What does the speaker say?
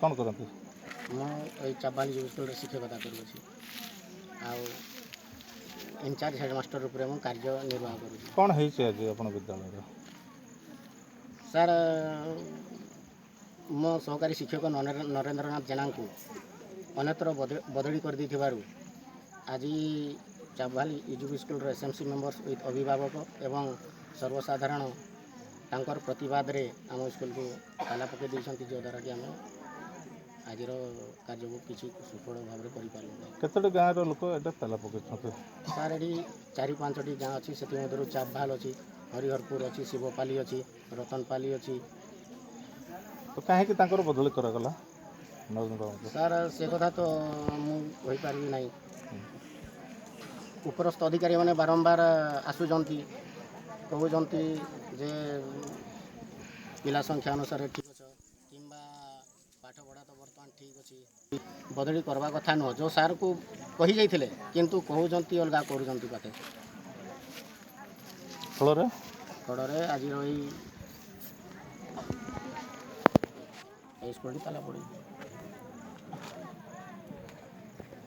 କ'ଣ କରନ୍ତି? ମୁଁ ଏଇ ଚାବାଲି ଯୁବ ସ୍କୁଲରେ ଶିକ୍ଷକତା କରୁଅଛି ଆଉ ଇନଚାର୍ଜ ହେଡ଼ମାଷ୍ଟର ରୂପରେ ମୁଁ କାର୍ଯ୍ୟ ନିର୍ବାହ କରୁଛି। କ'ଣ ହେଇଛି ଆଜି ଆପଣ ବିଦ୍ୟାଳୟରେ? ସାର୍ ମୋ ସହକାରୀ ଶିକ୍ଷକ ନରେନ୍ଦ୍ରନାଥ ଜେନାଙ୍କୁ ଅନ୍ୟତ୍ର ବଦଳି କରିଦେଇଥିବାରୁ ଆଜି ଚାବାଲି ୟୁବି ସ୍କୁଲର SMC ମେମ୍ବର୍ସ ୱିଥ୍ ଅଭିଭାବକ ଏବଂ ସର୍ବସାଧାରଣ ତାଙ୍କର ପ୍ରତିବାଦରେ ଆମ ସ୍କୁଲକୁ ତାଲା ପକାଇ ଦେଇଛନ୍ତି, ଯଦ୍ୱାରା କି ଆମେ ଆଜିର କାର୍ଯ୍ୟକୁ କିଛି ସୁଫଳ ଭାବରେ କରିପାରିଲୁ ନାହିଁ। କେତୋଟି ଗାଁର ଲୋକ ଏଇଟା ତାଲା ପକାଇଛନ୍ତି? ସାର୍ ଏଠି 4-5ଟି ଗାଁ ଅଛି, ସେଥିମଧ୍ୟରୁ ଚାବଭାଲ ଅଛି, ହରିହରପୁର ଅଛି, ଶିବପାଲି ଅଛି, ରତନପାଲି ଅଛି। ତ କାହିଁକି ତାଙ୍କର ବଦଳି କରାଗଲା ନରେନ୍ଦ୍ର ବାବୁଙ୍କୁ? ସାର୍ ସେ କଥା ତ ମୁଁ କହିପାରିବି ନାହିଁ। ଉପରସ୍ଥ ଅଧିକାରୀମାନେ ବାରମ୍ବାର ଆସୁଛନ୍ତି, କହୁଛନ୍ତି ଯେ ପିଲା ସଂଖ୍ୟା ଅନୁସାରେ ଠିକ୍ ଅଛ କିମ୍ବା ପାଠପଢ଼ା ତ ବର୍ତ୍ତମାନ ଠିକ୍ ଅଛି, ବଦଳି କରିବା କଥା ନୁହଁ। ଯେଉଁ ସାର୍କୁ କହିଯାଇଥିଲେ କିନ୍ତୁ କହୁଛନ୍ତି ଅଲଗା କରୁଛନ୍ତି ପାଖେ। ଫଳରେ ଆଜିର ଏଇ ସ୍କୁଲଟି ତାଲା ପଡ଼ିଛି।